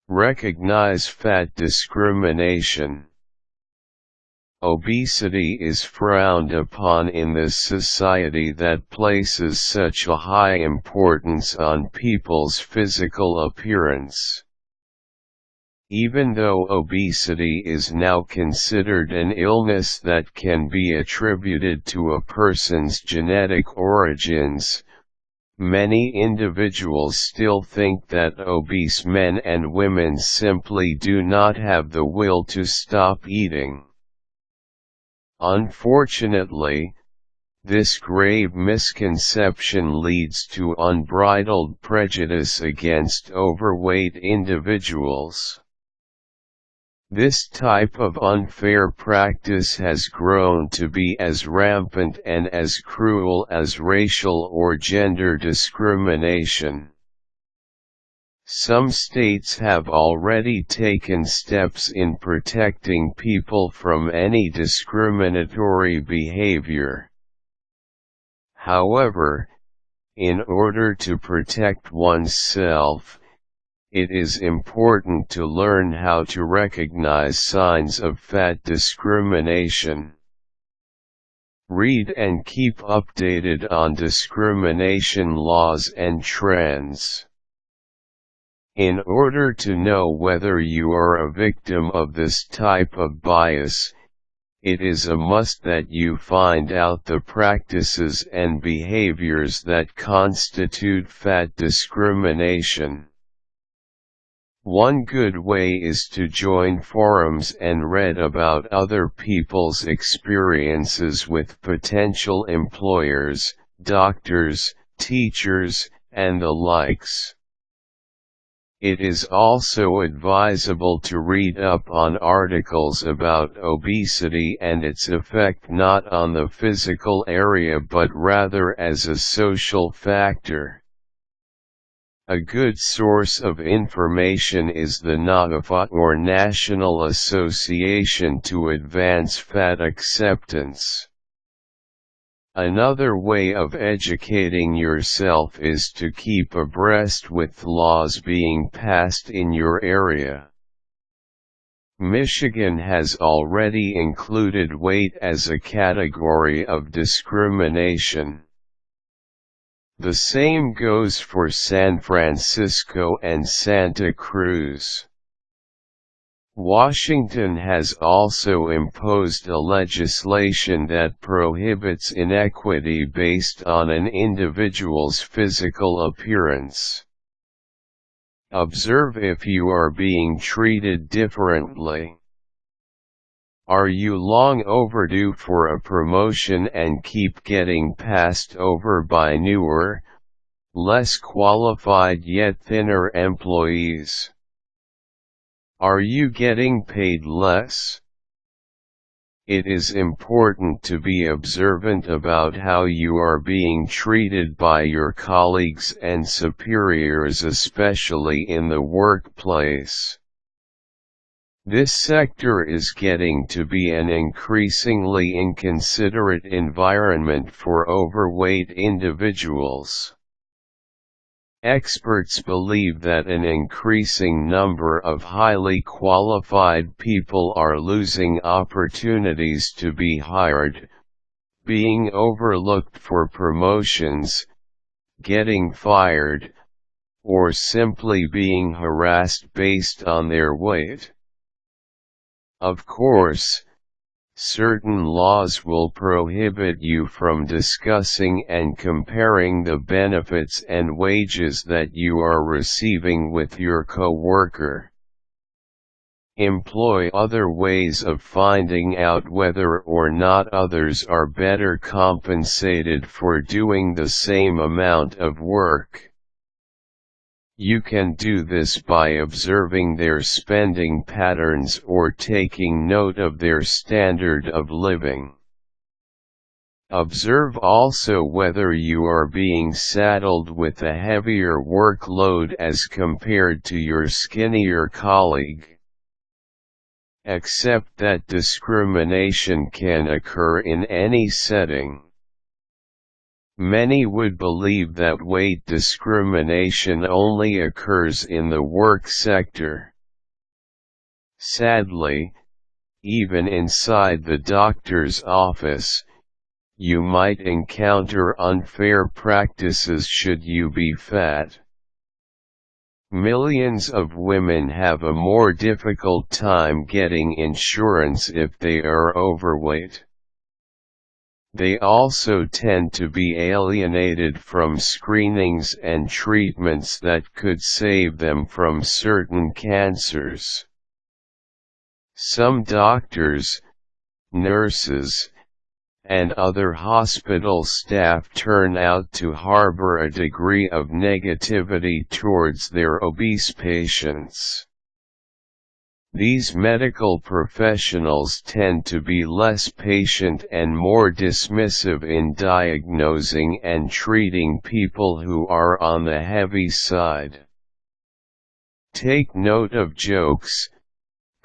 Recognize fat discrimination. Obesity is frowned upon in this society that places such a high importance on people's physical appearance. Even though obesity is now considered an illness that can be attributed to a person's genetic origins, many individuals still think that obese men and women simply do not have the will to stop eating. Unfortunately, this grave misconception leads to unbridled prejudice against overweight individuals. This type of unfair practice has grown to be as rampant and as cruel as racial or gender discrimination. Some states have already taken steps in protecting people from any discriminatory behavior. However, in order to protect oneself, it is important to learn how to recognize signs of fat discrimination. Read and keep updated on discrimination laws and trends. In order to know whether you are a victim of this type of bias, it is a must that you find out the practices and behaviors that constitute fat discrimination. One good way is to join forums and read about other people's experiences with potential employers, doctors, teachers, and the likes. It is also advisable to read up on articles about obesity and its effect not on the physical area but rather as a social factor. A good source of information is the NAAAFA or National Association to Advance Fat Acceptance. Another way of educating yourself is to keep abreast with laws being passed in your area. Michigan has already included weight as a category of discrimination. The same goes for San Francisco and Santa Cruz. Washington has also imposed a legislation that prohibits inequity based on an individual's physical appearance. Observe if you are being treated differently. Are you long overdue for a promotion and keep getting passed over by newer, less qualified yet thinner employees? Are you getting paid less? It is important to be observant about how you are being treated by your colleagues and superiors, especially in the workplace. This sector is getting to be an increasingly inconsiderate environment for overweight individuals. Experts believe that an increasing number of highly qualified people are losing opportunities to be hired, being overlooked for promotions, getting fired, or simply being harassed based on their weight. Of course, certain laws will prohibit you from discussing and comparing the benefits and wages that you are receiving with your coworker. Employ other ways of finding out whether or not others are better compensated for doing the same amount of work. You can do this by observing their spending patterns or taking note of their standard of living. Observe also whether you are being saddled with a heavier workload as compared to your skinnier colleague. Accept that discrimination can occur in any setting. Many would believe that weight discrimination only occurs in the work sector. Sadly, even inside the doctor's office, you might encounter unfair practices should you be fat. Millions of women have a more difficult time getting insurance if they are overweight. They also tend to be alienated from screenings and treatments that could save them from certain cancers. Some doctors, nurses, and other hospital staff turn out to harbor a degree of negativity towards their obese patients. These medical professionals tend to be less patient and more dismissive in diagnosing and treating people who are on the heavy side. Take note of jokes,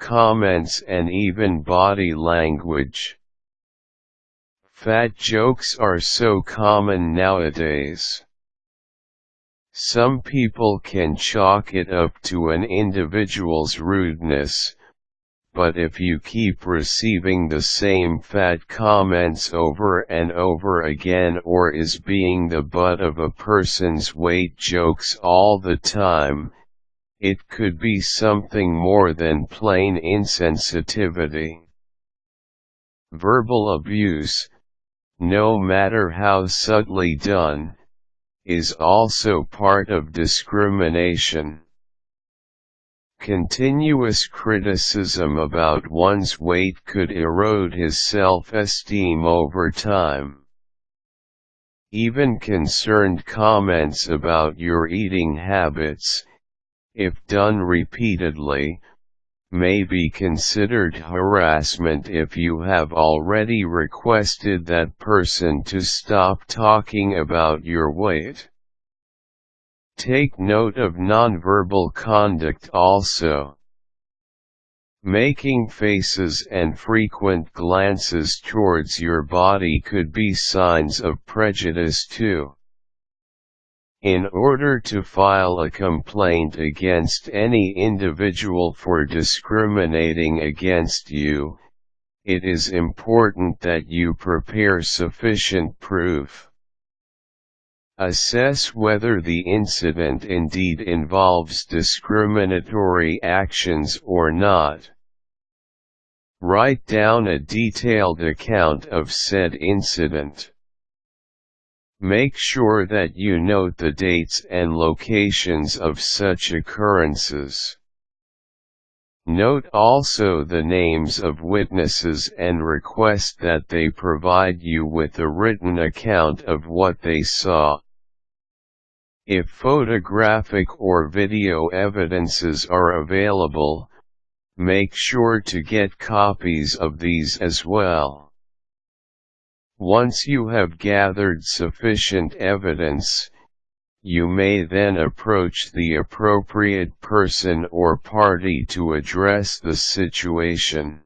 comments, and even body language. Fat jokes are so common nowadays. Some people can chalk it up to an individual's rudeness, but if you keep receiving the same fat comments over and over again, or is being the butt of a person's weight jokes all the time, it could be something more than plain insensitivity. Verbal abuse, no matter how subtly done, is also part of discrimination. Continuous criticism about one's weight could erode his self-esteem over time. Even concerned comments about your eating habits, if done repeatedly, may be considered harassment if you have already requested that person to stop talking about your weight. Take note of nonverbal conduct also. Making faces and frequent glances towards your body could be signs of prejudice too. In order to file a complaint against any individual for discriminating against you, it is important that you prepare sufficient proof. Assess whether the incident indeed involves discriminatory actions or not. Write down a detailed account of said incident. Make sure that you note the dates and locations of such occurrences. Note also the names of witnesses and request that they provide you with a written account of what they saw. If photographic or video evidences are available, make sure to get copies of these as well. Once you have gathered sufficient evidence, you may then approach the appropriate person or party to address the situation.